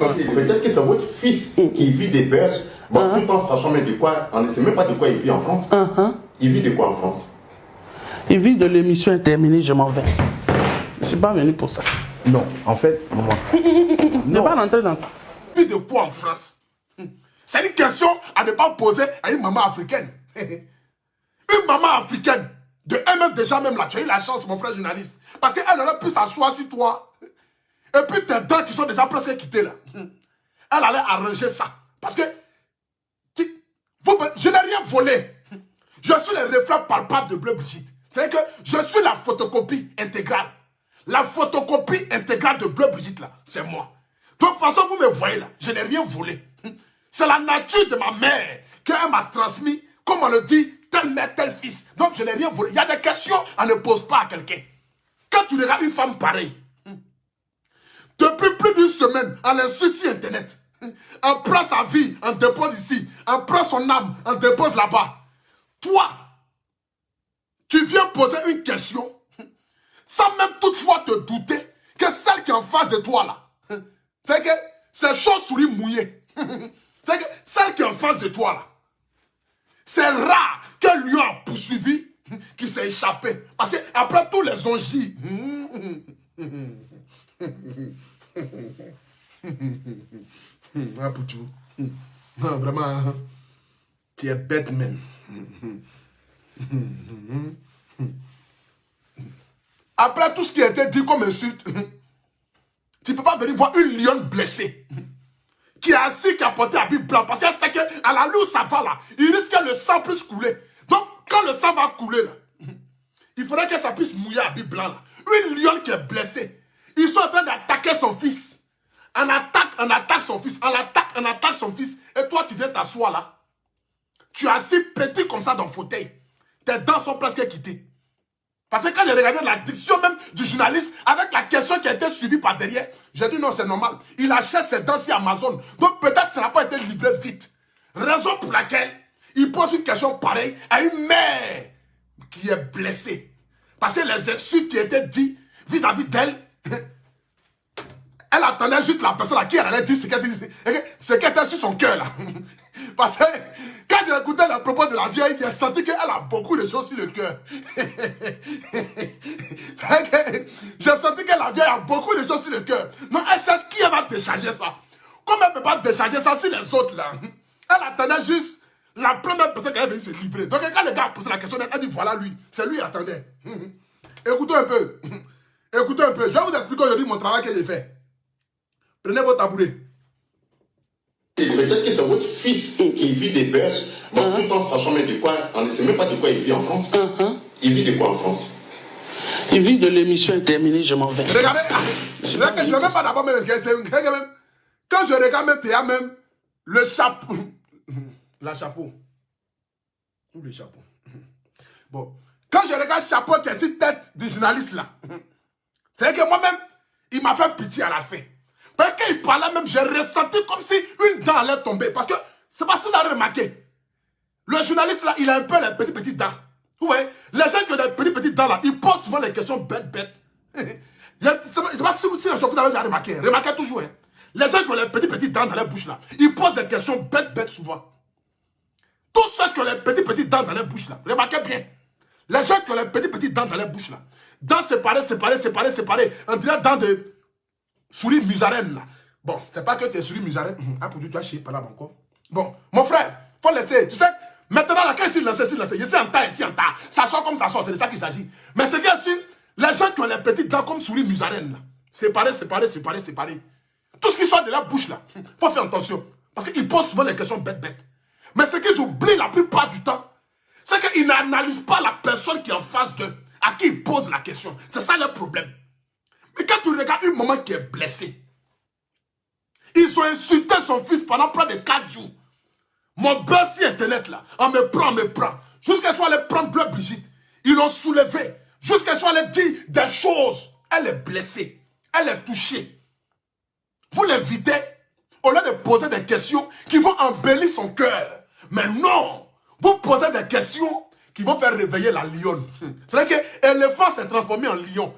Ok, peut-être que c'est votre fils qui vit des berges, bon, tout en sachant même de quoi, on ne sait même pas de quoi il vit en France. Il vit de quoi en France? Il vit de l'émission est terminée, je m'en vais. Je ne suis pas venu pour ça. Non, en fait, moi. Je ne vais pas rentrer dans ça. Il vit de quoi en France? C'est une question à ne pas poser à une maman africaine. Une maman africaine, de elle-même déjà même là, tu as eu la chance, mon frère journaliste. Parce qu'elle aurait pu s'asseoir sur toi. Et puis tes dents qui sont déjà presque quittées là. Elle allait arranger ça. Parce que je n'ai rien volé. Je suis le reflet palpable de Bleu Brigitte. C'est-à-dire que je suis la photocopie intégrale. La photocopie intégrale de Bleu Brigitte là, c'est moi. Donc de toute façon, vous me voyez là, je n'ai rien volé. C'est la nature de ma mère qu'elle m'a transmis, comme on le dit, tel mère, tel fils. Donc je n'ai rien volé. Il y a des questions, on ne pose pas à quelqu'un. Quand tu regardes une femme pareille, depuis plus d'une semaine, elle insulte sur Internet. Elle prend sa vie, on dépose ici. Elle prend son âme, on dépose là-bas. Toi, tu viens poser une question sans même toutefois te douter que celle qui est en face de toi là, c'est que c'est chauve-souris mouillée. C'est que celle qui est en face de toi là, c'est rare qu'un lion a poursuivi qui s'est échappé. Parce que après tous les ongies, ah, Poutou. Non, vraiment, tu es bête même. Après tout ce qui a été dit comme insulte, tu ne peux pas venir voir une lionne blessée qui est assis, qui a porté un habit blanc. Parce qu'elle sait qu'à la loup, ça va là. Il risque que le sang puisse couler. Donc, quand le sang va couler là, il faudrait que ça puisse mouiller habit blanc là. Une lionne qui est blessée. Ils sont en train d'attaquer son fils. On attaque son fils. On attaque son fils. Et toi, tu viens t'asseoir là. Tu es assis petit comme ça dans le fauteuil. Tes dents sont presque quittées. Parce que quand j'ai regardé la diction même du journaliste avec la question qui a été suivie par derrière, j'ai dit non, c'est normal. Il achète ses dents sur Amazon. Donc peut-être ça n'a pas été livré vite. Raison pour laquelle il pose une question pareille à une mère qui est blessée. Parce que les insultes qui étaient dites vis-à-vis d'elle, elle attendait juste la personne à qui elle allait dire ce qu'elle était sur son cœur là. Parce que quand j'ai écouté les propos de la vieille, j'ai senti qu'elle a beaucoup de choses sur le cœur. J'ai senti que la vieille a beaucoup de choses sur le cœur. Non, elle cherche qui va décharger ça. Comment elle ne peut pas décharger ça sur les autres là? Elle attendait juste la première personne qui allait venir se livrer. Donc quand le gars a posé la question, elle dit voilà lui. C'est lui qui attendait. Écoutez un peu. Écoutez un peu. Je vais vous expliquer aujourd'hui mon travail que j'ai fait. Prenez vos tabourets. Peut-être que c'est votre fils qui vit des berges, bon, tout en sachant même de quoi, on ne sait même pas de quoi il vit en France. Il vit de quoi en France? Il vit de l'émission est terminée, je m'en vais. Regardez, je ne vais même pas d'abord même. Quand je regarde même, il y a même le chapeau. La chapeau. Ou le chapeau. Bon. Quand je regarde le chapeau qui est sur tête du journaliste là, c'est que moi-même, il m'a fait pitié à la fin. Parce qu'il parlait même, j'ai ressenti comme si une dent allait tomber. Parce que, c'est pas si vous avez remarqué. Le journaliste là, il a un peu les petites dents. Vous voyez, les gens qui ont des petites dents là, ils posent souvent les questions bêtes. C'est pas si vous avez remarqué. Remarquez toujours. Hein. Les gens qui ont les petites dents dans la bouche là, ils posent des questions bêtes souvent. Tous ceux qui ont les petites dents dans la bouche là, remarquez bien. Les gens qui ont les petites dents dans la bouche là, dents séparées. On dirait dents de souris musarène là. Bon, c'est pas que tu es souris musarène. Ah, pour Dieu, tu as chié par là encore. Bon, mon frère, faut laisser. Tu sais, maintenant là, quand il lance, ici en tas, ici en tas. Ça sort comme ça sort, c'est de ça qu'il s'agit. Mais c'est que si les gens qui ont les petites dents comme souris musarène là, séparées. Tout ce qui sort de la bouche là, faut faire attention. Parce qu'ils posent souvent les questions bêtes. Mais ce qu'ils oublient la plupart du temps, c'est qu'ils n'analysent pas la personne qui est en face d'eux, à qui ils posent la question. C'est ça le problème. Mais quand tu regardes une maman qui est blessée, ils ont insulté son fils pendant près de 4 jours. Mon beurre sur Internet là, on me prend. Jusqu'à ce soit allé prendre Bleu Brigitte, ils l'ont soulevé. Jusqu'à ce soit allé dire des choses. Elle est blessée, elle est touchée. Vous l'invitez, au lieu de poser des questions qui vont embellir son cœur. Mais non, vous posez des questions qui vont faire réveiller la lionne. C'est-à-dire que l'éléphant s'est transformé en lion.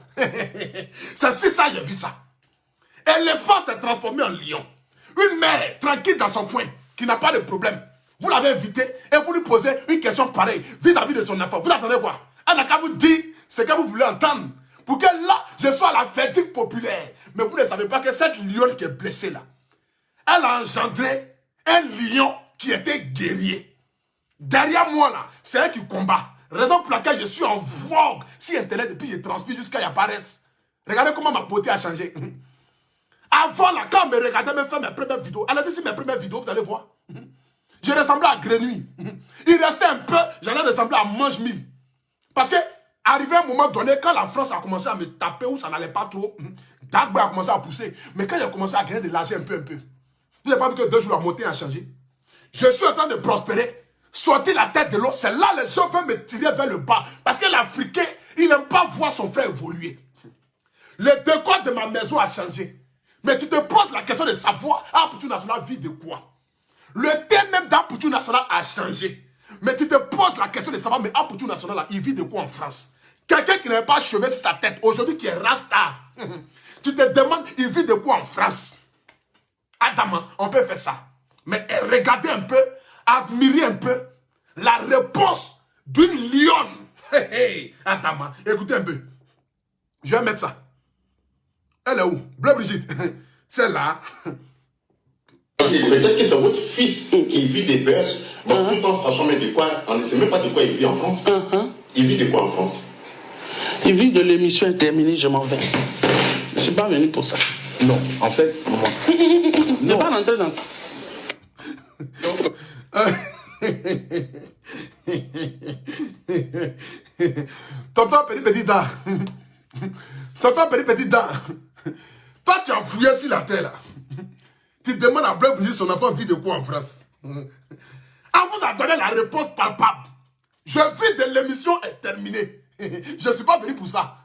C'est si ça, j'ai vu ça. L'éléphant s'est transformé en lion. Une mère tranquille dans son coin, qui n'a pas de problème. Vous l'avez invité et vous lui posez une question pareille vis-à-vis de son enfant. Vous attendez quoi? Elle n'a qu'à vous dire ce que vous voulez entendre. Pour que là, je sois la verdict populaire. Mais vous ne savez pas que cette lionne qui est blessée là, elle a engendré un lion qui était guerrier. Derrière moi là, c'est elle qui combat. Raison pour laquelle je suis en vogue sur Internet et puis je transmets jusqu'à y apparaisse. Regardez comment ma beauté a changé. Avant là, quand on me regardait me faire mes premières vidéos, allez-y sur mes premières vidéos, vous allez voir. Je ressemblais à Grenouille. Il restait un peu, j'allais ressembler à Mange-Mille. Parce que, arrivé à un moment donné, quand la France a commencé à me taper où ça n'allait pas trop, Dagba a commencé à pousser. Mais quand il a commencé à gagner de l'argent un peu, vous n'avez pas vu que 2 jours la montée a changé? Je suis en train de prospérer, sortir la tête de l'eau. C'est là les gens veulent me tirer vers le bas. Parce que l'Africain, il n'aime pas voir son frère évoluer. Le décor de ma maison a changé. Mais tu te poses la question de savoir, Poutou National vit de quoi? Le thème même d'Apoutou National a changé. Mais tu te poses la question de savoir, mais Apoutou National, là, il vit de quoi en France? Quelqu'un qui n'a pas cheveux sur sa tête, aujourd'hui qui est rasta. Tu te demandes, il vit de quoi en France? Adama, on peut faire ça. Mais regardez un peu, admirez un peu la réponse d'une lionne. Adama, écoutez un peu. Je vais mettre ça. Elle est où? Bleu Brigitte. Celle-là. Peut-être que c'est votre fils qui vit des berges, bon, tout en sachant même de quoi, on ne sait même pas de quoi il vit en France. Il vit de quoi en France? Il vit de l'émission est terminée, je m'en vais. Je ne suis pas venu pour ça. Non, en fait, maman. Je ne vais pas rentrer dans ça. Tonton Petit dent. Tonton Petit dent. Toi, tu as fouillé sur la terre là. Tu demandes à Bleu Brigitte son enfant vit de quoi en France? On vous a donné la réponse palpable. Je vis de l'émission est terminée. Je ne suis pas venu pour ça.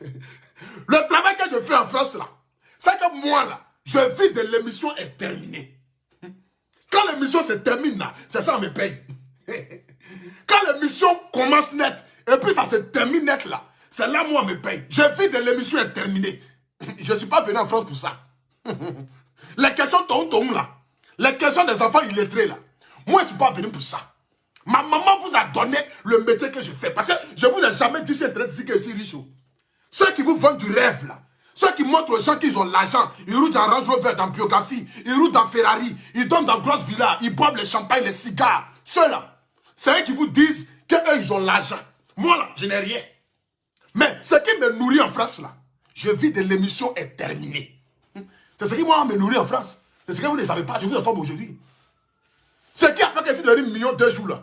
Le travail que je fais en France là, c'est que moi là, je vis de l'émission est terminée. Quand l'émission se termine là, c'est ça on me paye. Quand l'émission commence net, et puis ça se termine net là, c'est là moi on me paye. Je vis de l'émission est terminée. Je ne suis pas venu en France pour ça. Les questions ton là, les questions des enfants illettrés là, moi je ne suis pas venu pour ça. Ma maman vous a donné le métier que je fais. Parce que je ne vous ai jamais dit sur Internet que je suis riche. Ceux qui vous vendent du rêve là, ceux qui montrent aux gens qu'ils ont l'argent, ils roulent dans Range Rover, dans biographie, ils roulent dans Ferrari, ils donnent dans grosses villas, ils boivent le champagne, les cigares. Ceux-là, c'est eux qui vous disent qu'eux ils ont l'argent. Moi là, je n'ai rien. Mais ce qui me nourrit en France là, je vis de l'émission est terminée. C'est ce qui moi me nourrit en France. C'est ce que vous ne savez pas, je vous informe aujourd'hui. Ce qui a fait que je suis devenu million 2 jours là.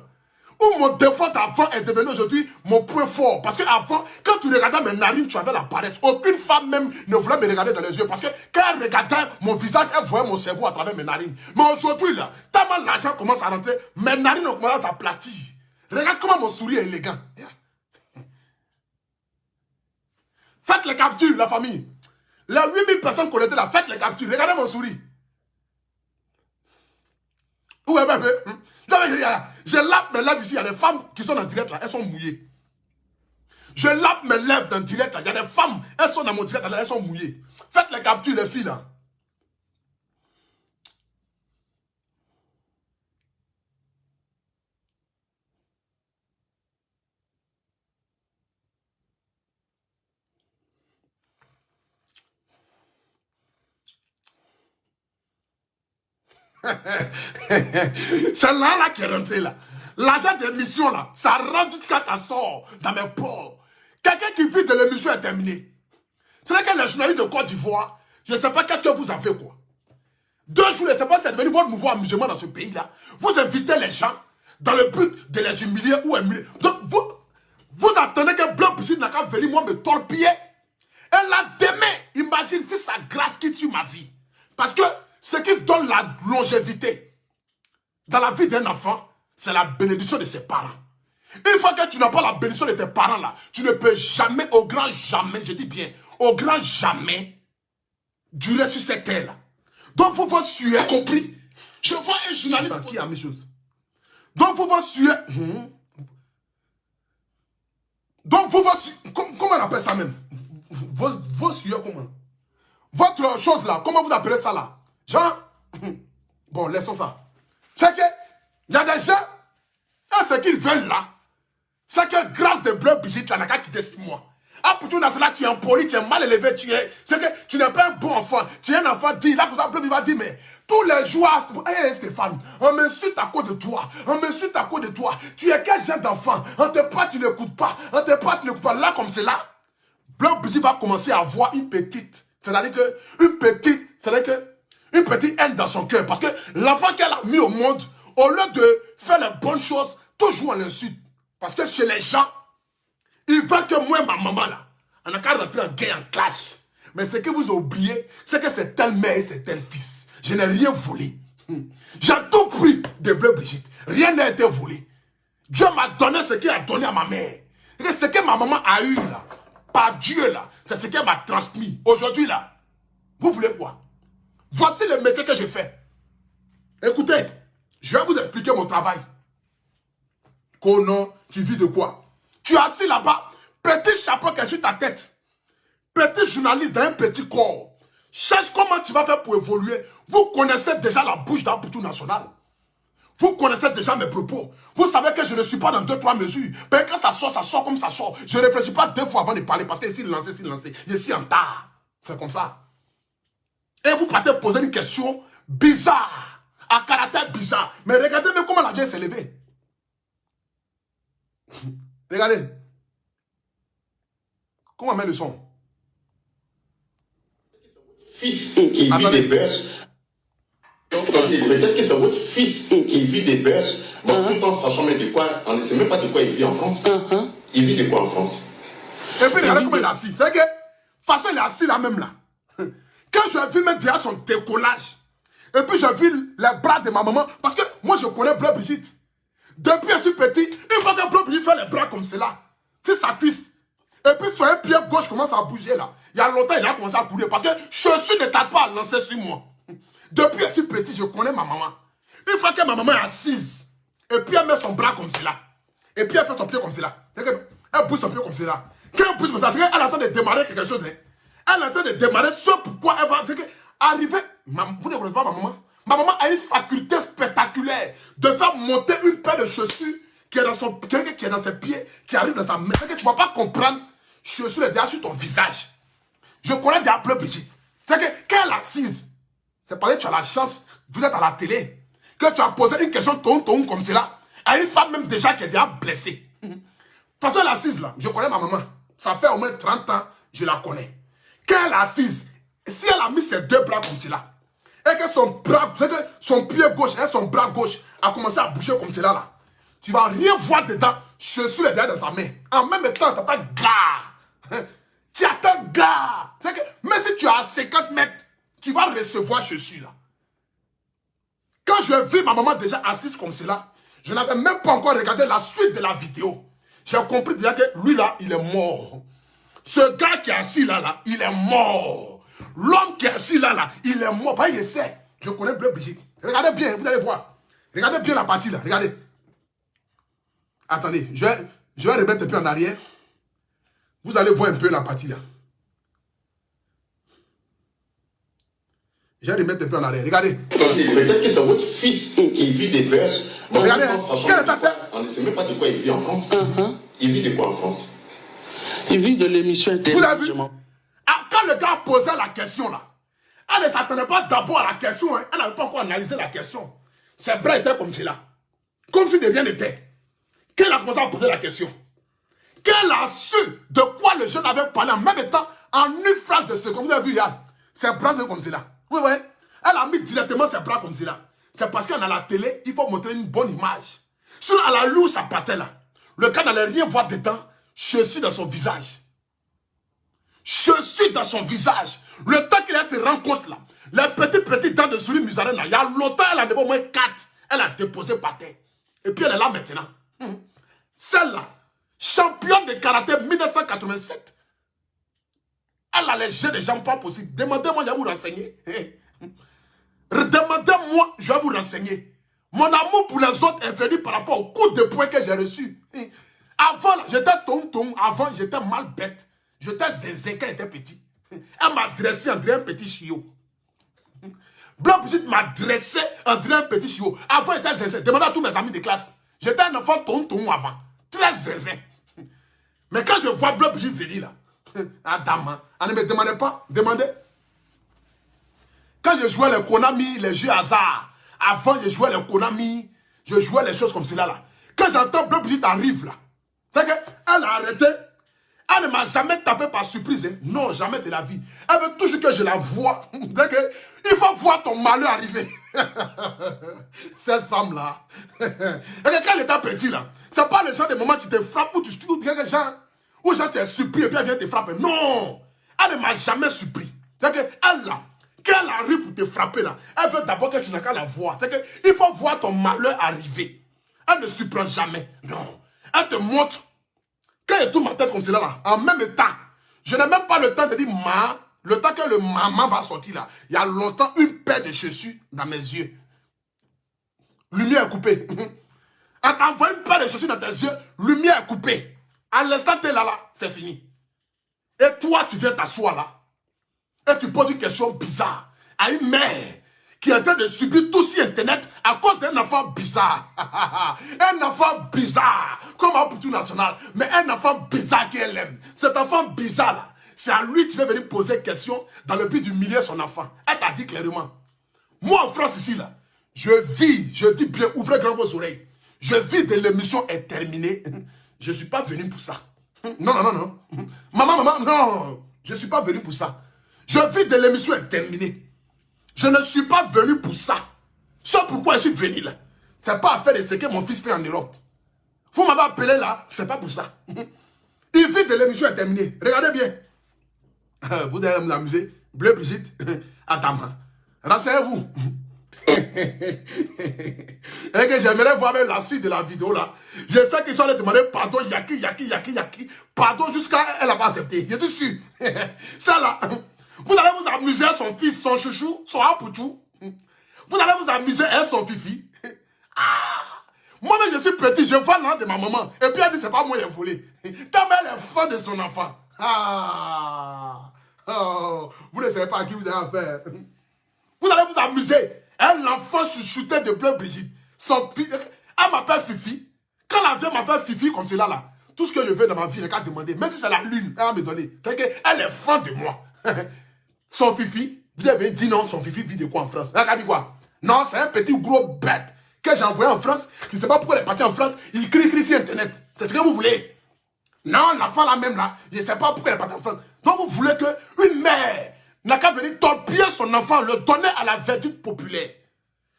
Où mon défaut d'avant est devenu aujourd'hui mon point fort. Parce qu'avant, quand tu regardais mes narines, tu avais la paresse. Aucune femme même ne voulait me regarder dans les yeux. Parce que quand elle regardait mon visage, elle voyait mon cerveau à travers mes narines. Mais aujourd'hui, là, tellement l'argent commence à rentrer, mes narines ont commencé à s'aplatir. Regarde comment mon sourire est élégant. Faites les captures, la famille. Les 8000 personnes connectées là, faites les captures. Regardez mon sourire. Où est bébé? Je lave mes lèvres ici, il y a des femmes qui sont en direct là, elles sont mouillées. Je lave mes lèvres dans direct là, il y a des femmes, elles sont dans mon direct là, elles sont mouillées. Faites les captures, les filles là. C'est là qui est rentré là. L'argent de l'émission là, ça rentre jusqu'à ça sort dans mes pores. Quelqu'un qui vit de l'émission est terminé. C'est là que les journalistes de Côte d'Ivoire, je ne sais pas qu'est-ce que vous avez quoi. 2 jours, je ne sais pas si c'est devenu votre nouveau amusement dans ce pays là. Vous invitez les gens dans le but de les humilier ou humilier. Donc vous attendez que Blanc Brigitte n'a qu'à venir moi me torpiller. Et là demain, imagine si sa grâce qui tue ma vie. Parce que ce qui donne la longévité dans la vie d'un enfant, c'est la bénédiction de ses parents. Une fois que tu n'as pas la bénédiction de tes parents là, tu ne peux jamais, au grand jamais, je dis bien, au grand jamais, durer sur cette terre là. Donc vous vous suivez, compris? Je vois un journaliste qui a la même chose. Donc vous vous suivez. Donc vous vous suivez. Comment on appelle ça même? Vos suivez comment? votre chose là, comment vous appelez ça là? Genre, bon, laissons ça. C'est que, il y a des gens, et ce qu'ils veulent là, c'est que grâce de Bleu Brigitte, là, n'a qu'à quitter 6 mois. Ah, pour tout dans cela, tu es impoli, tu es mal élevé, c'est que tu n'es pas un bon enfant. Tu es un enfant digne. Là, pour ça, il va dire, mais tous les jours, hey, Stéphane, on m'insulte à cause de toi. On m'insulte à cause de toi. Tu es quel genre d'enfant? On te parle, tu n'écoutes pas. On te parle, tu n'écoutes pas. Là, comme c'est là, Bleu Brigitte va commencer à avoir une petite, c'est-à-dire que, une petite haine dans son cœur. Parce que l'enfant qu'elle a mis au monde, au lieu de faire les bonnes choses, toujours on l'insulte. Parce que chez les gens, ils veulent que moi et ma maman là, on n'a qu'à rentrer en guerre, en clash. Mais ce que vous oubliez, c'est que c'est tel mère et c'est tel fils. Je n'ai rien volé. J'ai tout pris de Bleu Brigitte. Rien n'a été volé. Dieu m'a donné ce qu'il a donné à ma mère. Et ce que ma maman a eu là, par Dieu là, c'est ce qu'elle m'a transmis. Aujourd'hui là, vous voulez quoi? Voici le métier que je fais. Écoutez, je vais vous expliquer mon travail. Conan, tu vis de quoi? Tu es assis là-bas, petit chapeau qui est sur ta tête. Petit journaliste dans un petit corps. Cherche comment tu vas faire pour évoluer. Vous connaissez déjà la bouche d'Amputu National. Vous connaissez déjà mes propos. Vous savez que je ne suis pas dans 2-3 mesures. Mais quand ça sort comme ça sort. Je ne réfléchis pas 2 fois avant de parler. Parce que ici, lancé, je suis en retard. C'est comme ça. Et vous partez poser une question bizarre. À caractère bizarre. Mais regardez même comment la vieille s'est levée. Regardez. Comment on met le son? Fils qui vit des berges. Peut-être que c'est votre fils qui vit des berges. Bon, tout en sachant même de quoi, on ne sait même pas de quoi il vit en France. Il vit de quoi en France? Et puis regardez comment il est assis. C'est que, façon il est assis là même là. Quand je vu mettre déjà son décollage, et puis j'ai vu les bras de ma maman, parce que moi je connais Bleu Brigitte. Depuis je suis petit, une fois que Bleu Brigitte fait les bras comme cela, c'est sa cuisse. Et puis sur un pied gauche commence à bouger là. Il y a longtemps il a commencé à courir parce que chaussure ne t'a pas lancé sur moi. Depuis je suis petit, je connais ma maman. Une fois que ma maman est assise, et puis elle met son bras comme cela, et puis elle fait son pied comme cela. Elle bouge son pied comme cela. Quand elle bouge comme ça, c'est qu'elle est en train de démarrer quelque chose. Hein. Elle est en train de démarrer ce pourquoi elle va arriver. Vous ne connaissez pas ma maman? Ma maman a une faculté spectaculaire de faire monter une paire de chaussures qui est dans, qui est dans ses pieds, qui arrive dans sa main. C'est que tu ne vas pas comprendre. Chaussures est déjà sur ton visage. Je connais déjà Bleu Brigitte. C'est que quand elle est assise, c'est parce que tu as la chance, vous êtes à la télé, que tu as posé une question comme cela, à une femme même déjà qui est déjà blessée. De toute façon, elle est assise là. Je connais ma maman. Ça fait au moins 30 ans, je la connais. Quand elle est assise, si elle a mis ses 2 bras comme cela, et que son pied gauche et son bras gauche a commencé à bouger comme cela là, tu vas rien voir dedans. Je suis derrière dans sa main. En même temps, tu attends gars. Tu attends gars. C'est que même si tu es à 50 mètres, tu vas recevoir chaussures là. Quand je vis ma maman déjà assise comme cela, je n'avais même pas encore regardé la suite de la vidéo. J'ai compris déjà que lui là, il est mort. Ce gars qui est assis là, il est mort. L'homme qui est assis là, il est mort. Bah, il sait. Je connais Bleu Brigitte. Regardez bien, vous allez voir. Regardez bien la partie là, regardez. Attendez, je vais remettre un peu en arrière. Vous allez voir un peu la partie là. Je vais remettre un peu en arrière, regardez. Peut-être que c'est votre fils qui vit des berges. Bon, regardez, on ne sait même pas de quoi il vit en France. Il vit de quoi en France? Il vit de l'émission Vous avez vu? Quand le gars posait la question là, elle ne s'attendait pas d'abord à la question. Hein. Elle n'avait pas encore analysé la question. Ses bras étaient comme cela. Comme si de rien n'était. Quand elle a commencé à poser la question, qu'elle a su de quoi le jeune avait parlé en même temps, en une phrase de seconde. Vous avez vu, Yann, ses bras sont comme cela. Oui, oui. Elle a mis directement ses bras comme cela. C'est parce qu'à la télé, il faut montrer une bonne image. Sinon, à la louche, ça partait là. Le gars n'allait rien voir dedans. Je suis dans son visage. Je suis dans son visage. Le temps qu'il a se rencontre là, les petites dents de souris musarène là, il y a longtemps, elle en a au moins 4. Elle a déposé par terre. Et puis elle est là maintenant. Celle-là, championne de karaté 1987. Elle a les jeux de jambes pas possibles. Demandez-moi, je vais vous renseigner. Demandez-moi, je vais vous renseigner. Mon amour pour les autres est venu par rapport au coup de poing que j'ai reçu. Avant, j'étais tonton. Avant, j'étais mal bête. J'étais zézé quand j'étais petit. Elle m'a dressé en un petit chiot. Blanc Brigitte m'a dressé en un petit chiot. Avant, j'étais zézé. Demandez à tous mes amis de classe. J'étais un enfant tonton avant. Très zézé. Mais quand je vois Blanc Brigitte venir là, Adam, elle ne me demandait pas. Demandez. Quand je jouais les Konami, les jeux hasard, avant je jouais les Konami, je jouais les choses comme cela là. Quand j'entends Blanc Brigitte arrive là, c'est qu'elle a arrêté. Elle ne m'a jamais tapé par surprise. Hein. Non, jamais de la vie. Elle veut toujours que je la vois. Il faut voir ton malheur arriver. Cette femme-là. Quand elle était petite, là, c'est pas le genre de moment qui te frappe ou tu gens t'es surpris et puis elle vient te frapper. Non. Elle ne m'a jamais surpris. C'est qu'elle, là, quand elle arrive pour te frapper, là, elle veut d'abord que tu n'as qu'à la voir. C'est qu'il faut voir ton malheur arriver. Elle ne surprend jamais. Non. Elle te montre. Quand elle tourne ma tête comme cela, là, en même temps, je n'ai même pas le temps de dire ma, le temps que le maman va sortir là, il y a longtemps une paire de chaussures dans mes yeux. Lumière coupée. En t'envoyant une paire de chaussures dans tes yeux, lumière coupée. À l'instant t'es là, c'est fini. Et toi, tu viens t'asseoir là, et tu poses une question bizarre à une mère qui est en train de subir tout sur Internet à cause d'un enfant bizarre. Un enfant bizarre, comme un Poutou national, mais un enfant bizarre qu'elle aime. Cet enfant bizarre là, c'est à lui que tu vas venir poser question dans le but d'humilier son enfant. Elle t'a dit clairement. Moi en France ici là, je vis, je dis bien, ouvrez grand vos oreilles. Je vis de l'émission est terminée. Je ne suis pas venu pour ça. Non, non, non, non. Maman, non, je ne suis pas venu pour ça. Je vis de l'émission est terminée. Je ne suis pas venu pour ça. C'est pourquoi je suis venu là. C'est pas à faire de ce que mon fils fait en Europe. Vous m'avez appelé là, c'est pas pour ça. Il vit de l'émission est terminée. Regardez bien. Vous allez vous amuser. Bleu Brigitte, Adama. Renseignez-vous. Et que j'aimerais voir même la suite de la vidéo là. Je sais qu'ils sont allés demander pardon, Yaki. Pardon jusqu'à elle n'a pas accepté. Je suis sûr. Ça là. Vous allez vous amuser à son fils, son chouchou, son apoutou. Vous allez vous amuser à son fifi. Ah! Moi-même, je suis petit, je vole l'an de ma maman. Et puis elle dit, c'est pas moi qui ai volé. Ta mère est fan de son enfant. Ah! Oh! Vous ne savez pas à qui vous avez affaire. Vous allez vous amuser. L'enfant chouchouté de Bleu Brigitte. Elle m'appelle Fifi. Quand la vieille m'appelle Fifi comme cela là, tout ce que je veux dans ma vie, elle a demandé. Même si c'est la lune, elle va me donner. C'est qu'elle est fan de moi. Son Fifi, vous avez dit non, son Fifi vit de quoi en France? Elle a dit quoi? Non, c'est un petit gros bête que j'ai envoyé en France. Je ne sais pas pourquoi elle est partie en France. Il crie sur Internet. C'est ce que vous voulez? Non, l'enfant là même là, je ne sais pas pourquoi elle est partie en France. Donc vous voulez qu'une mère n'a qu'à venir torpiller son enfant, le donner à la verdict populaire.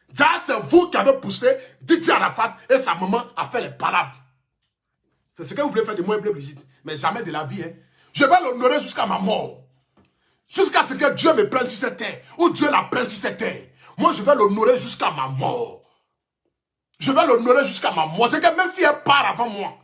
Déjà, c'est vous qui avez poussé Didier Arafat et sa maman à faire les parades. C'est ce que vous voulez faire de moi, Bleu Brigitte. Mais jamais de la vie. Hein. Je vais l'honorer jusqu'à ma mort. Jusqu'à ce que Dieu me prenne sur cette terre. Ou Dieu la prenne sur cette terre. Moi, je vais l'honorer jusqu'à ma mort. Je vais l'honorer jusqu'à ma mort. C'est que même si elle part avant moi,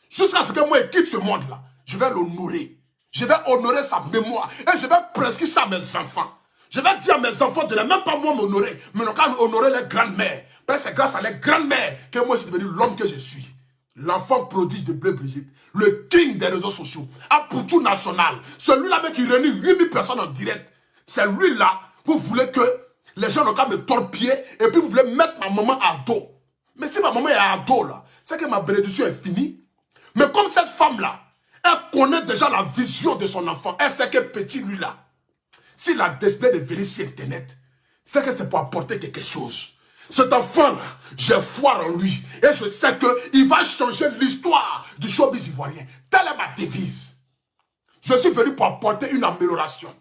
jusqu'à ce que moi, elle quitte ce monde-là, je vais l'honorer. Je vais honorer sa mémoire. Et je vais prescrire ça à mes enfants. Je vais dire à mes enfants de ne même pas moi m'honorer, mais non qu'à honorer les grandes-mères. Parce que c'est grâce à les grandes-mères que moi, je suis devenu l'homme que je suis. L'enfant prodige de Bleu Brigitte. Le king des réseaux sociaux. Un Poutou national. Celui-là même qui réunit 8000 personnes en direct. C'est lui-là. Vous voulez que les gens n'ont qu'à me torpiller et puis vous voulez mettre ma maman à dos. Mais si ma maman est à dos là, c'est que ma bénédiction est finie. Mais comme cette femme-là, elle connaît déjà la vision de son enfant. Elle sait que petit lui-là, s'il a décidé de venir sur Internet, c'est que c'est pour apporter quelque chose. Cet enfant-là, j'ai foi en lui. Et je sais qu'il va changer l'histoire du showbiz ivoirien. Telle est ma devise. Je suis venu pour apporter une amélioration.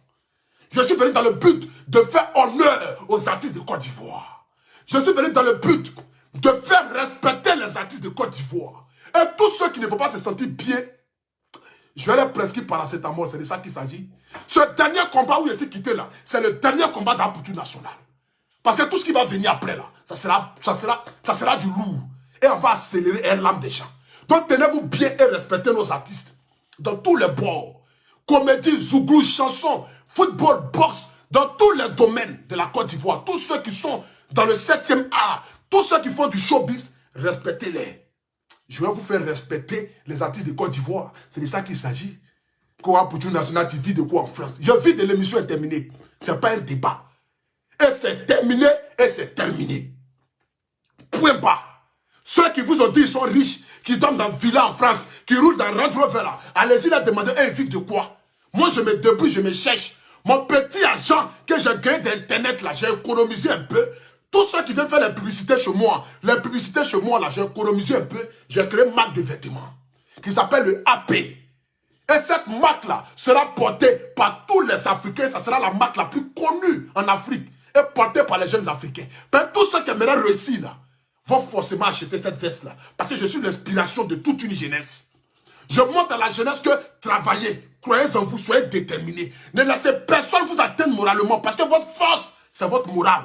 Je suis venu dans le but de faire honneur aux artistes de Côte d'Ivoire. Je suis venu dans le but de faire respecter les artistes de Côte d'Ivoire. Et tous ceux qui ne vont pas se sentir bien, je vais les prescrire paracétamol. C'est de ça qu'il s'agit. Ce dernier combat où je suis quitté là, c'est le dernier combat d'un Poutou national. Parce que tout ce qui va venir après là, ça sera du lourd. Et on va accélérer l'âme des gens. Donc tenez-vous bien et respectez nos artistes. Dans tous les bords. Comédie, zouglou, chanson, football, boxe. Dans tous les domaines de la Côte d'Ivoire. Tous ceux qui sont dans le 7e art. Tous ceux qui font du showbiz, respectez-les. Je vais vous faire respecter les artistes de Côte d'Ivoire. C'est de ça qu'il s'agit. Quoi pour tout national, tu vis de quoi en France? Je vis de l'émission est terminée. C'est pas un débat. Et c'est terminé, et c'est terminé. Point bas. Ceux qui vous ont dit qu'ils sont riches, qui dorment dans villa en France, qui roulent dans Range Rover là, allez-y là demander un vite de quoi? Moi je me débrouille, je me cherche. Mon petit argent que j'ai gagné d'internet là, j'ai économisé un peu. Tous ceux qui viennent faire les publicités chez moi, là, j'ai économisé un peu. J'ai créé une marque de vêtements qui s'appelle le AP. Et cette marque là sera portée par tous les Africains. Ça sera la marque la plus connue en Afrique et portée par les jeunes Africains. Mais tous ceux qui aimeraient réussir là, vont forcément acheter cette veste-là. Parce que je suis l'inspiration de toute une jeunesse. Je montre à la jeunesse que travaillez, croyez en vous, soyez déterminés. Ne laissez personne vous atteindre moralement. Parce que votre force, c'est votre morale.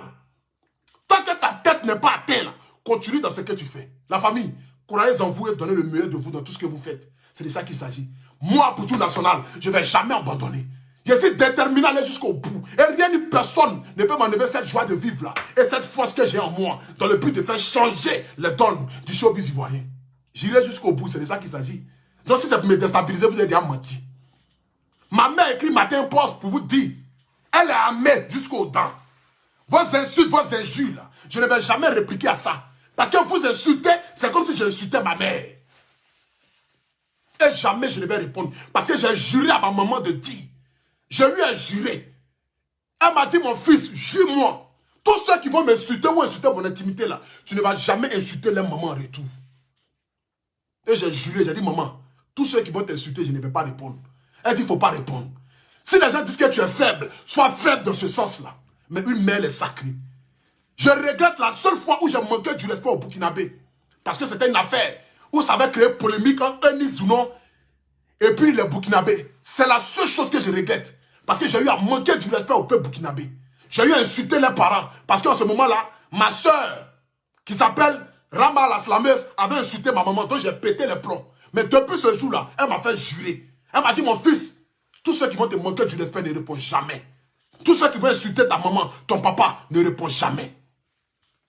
Tant que ta tête n'est pas atteinte, là, continue dans ce que tu fais. La famille, croyez en vous et donnez le meilleur de vous dans tout ce que vous faites. C'est de ça qu'il s'agit. Moi, pour tout national, je ne vais jamais abandonner. Je suis déterminé à aller jusqu'au bout. Et rien ni personne ne peut m'enlever cette joie de vivre là. Et cette force que j'ai en moi. Dans le but de faire changer les donnes du showbiz ivoirien. J'irai jusqu'au bout. C'est de ça qu'il s'agit. Donc si c'est pour me déstabiliser, vous avez déjà menti. Ma mère écrit matin poste pour vous dire. Elle est armée jusqu'aux dents. Vos insultes, vos injures là. Je ne vais jamais répliquer à ça. Parce que vous insultez, c'est comme si j'insultais ma mère. Et jamais je ne vais répondre. Parce que j'ai juré à ma maman de dire. Je lui ai juré. Elle m'a dit, mon fils, jure-moi. Tous ceux qui vont m'insulter ou insulter mon intimité là, tu ne vas jamais insulter leur maman en retour. Et j'ai juré, j'ai dit, maman, tous ceux qui vont t'insulter, je ne vais pas répondre. Elle dit, il ne faut pas répondre. Si les gens disent que tu es faible, sois faible dans ce sens-là. Mais une mère est sacrée. Je regrette la seule fois où j'ai manqué du respect au Burkinabé. Parce que c'était une affaire où ça avait créé polémique entre Eni Zounon et puis les Burkinabés. C'est la seule chose que je regrette. Parce que j'ai eu à manquer du respect au peuple burkinabé. J'ai eu à insulter les parents. Parce qu'en ce moment-là, ma soeur, qui s'appelle Rama la slameuse, avait insulté ma maman. Donc j'ai pété les plombs. Mais depuis ce jour-là, elle m'a fait jurer. Elle m'a dit, mon fils, tous ceux qui vont te manquer du respect ne répondent jamais. Tous ceux qui vont insulter ta maman, ton papa, ne répondent jamais.